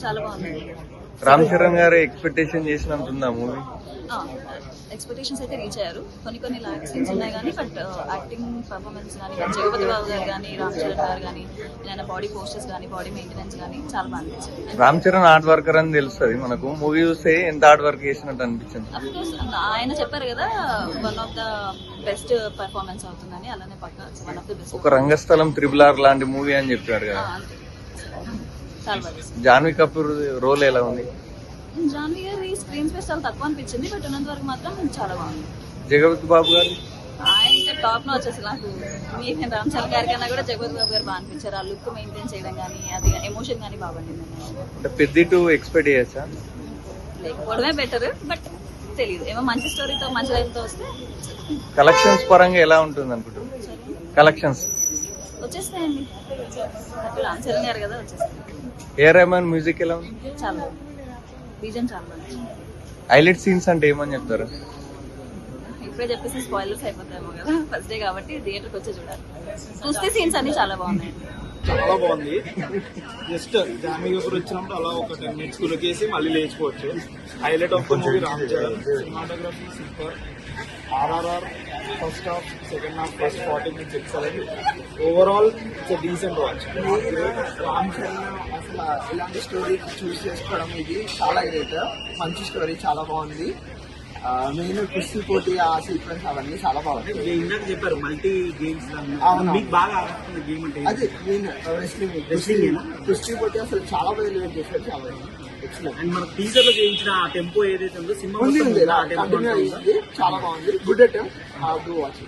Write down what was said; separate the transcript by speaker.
Speaker 1: చాలా బాగుంది.
Speaker 2: రామ్ చరణ్ గారు ఎక్స్పెక్టేషన్ చేసినంత ఉందా మూవీ?
Speaker 1: ఎక్స్పెక్టేషన్స్ అయితే రీచ్ అయ్యారు. కొన్ని లాగ్ సీన్స్ ఉన్నాయి కానీ బట్ యాక్టింగ్ పర్ఫార్మెన్స్ కానీ జగపతి బాబు గారు కానీ రామ్ చరణ్ గారు కానీ ఆయన బాడీ పోస్టర్స్ కానీ బాడీ మెయింటెనెన్స్ కానీ చాలా బాగా అనిపించింది.
Speaker 2: రామ్ చరణ్ హార్డ్ వర్కర్ అని తెలుస్తుంది మనకు. మూవీ చూస్తే ఎంత హార్డ్ వర్క్ చేసినట్టు అనిపించింది.
Speaker 1: అఫ్కోర్స్ ఆయన చెప్పారు కదా one of the best performance అవుతుందని. అలానే పక్క వన్ ఆఫ్ ద బెస్ట్.
Speaker 2: ఒక రంగస్థలం RRR లాంటి మూవీ అని చెప్పాడు కదా.
Speaker 1: అంతే చాలా బాగా.
Speaker 2: జాన్వీ కపూర్ రోల్ ఎలా ఉంది?
Speaker 1: జాన్వీ గారి స్క్రీన్ స్పేస్ చాలా తక్కువ అనిపించింది బట్ ఉన్నంత వరకు మాత్రం చాలా బాగుంది.
Speaker 2: జగపతి బాబు గారు
Speaker 1: ఆయన ఇంకా టాప్ లో వచ్చేసి నాకు నేను రామ్ చరణ్ గారి కన్నా కూడా జగపతి బాబు గారు బాగా అనిపించారు. ఆ లుక్ మెయింటైన్ చేయడం కానీ అది ఎమోషన్ కానీ బాగా పండింది.
Speaker 2: అంటే పెద్ద టూ ఎక్స్పెక్ట్ చేయొచ్చా?
Speaker 1: లేకపోవడమే బెటర్ బట్ తెలియదు ఏమో మంచి స్టోరీతో మంచి లైఫ్ తో వస్తే.
Speaker 2: కలెక్షన్స్ పరంగా ఎలా ఉంటుంది అనుకుంటున్నారు? కలెక్షన్స్
Speaker 1: వచ్చేస్తాయండి. రామ్ చరణ్ గారు కదా వచ్చేస్తాయి.
Speaker 2: ఏ రెహమాన్ మ్యూజిక్ ఎలా ఉంది?
Speaker 1: చాలా బాగుంది. రీజన్ చాలా బాగుంది.
Speaker 2: హైలైట్ సీన్స్ అంటే ఏమని చెప్తారు?
Speaker 1: ఇప్పుడే చెప్పేసి స్పాయిలర్స్ అయిపోతాయేమో కదా. ఫస్ట్ డే కాబట్టి థియేటర్కి వచ్చి చూడాలి. చూస్తే సీన్స్ అన్ని చాలా బాగున్నాయి.
Speaker 3: చాలా బాగుంది. జస్ట్ జాన్వీ కపూర్ వచ్చినప్పుడు అలా ఒక 10 minutes కురికేసి మళ్ళీ లేచిపోవచ్చు. Highlight of the movie Ram Charan. Cinematography super. RRR first half, second half, first 40 minutes excellent. Overall it's decent watch.
Speaker 4: Ram Charan అసలు ఇలాంటి స్టోరీ చూస్ చేసుకోవడం ఇది చాలా గ్రేట్. మంచి స్టోరీ చాలా బాగుంది. మెయిన్ కుస్తీ పోటీ ఆ సీక్వెన్స్ అవన్నీ చాలా బాగుంది.
Speaker 3: ఇందాక చెప్పారు మల్టీ గేమ్స్.
Speaker 4: మీకు
Speaker 3: బాగా ఆడుతున్న గేమ్ అంటే
Speaker 4: అదే మెయిన్ కుస్తీ పోటీ అసలు చాలా బాగా ఎలివేట్ చేశారు. చాలా ఎక్సలెంట్.
Speaker 3: అండ్ మన టీజర్ లో చేయించిన టెంపో ఏదైతే ఉందో సినిమా
Speaker 4: కంటిన్యూ అయ్యింది. చాలా బాగుంది. Good attempt. Have to watch.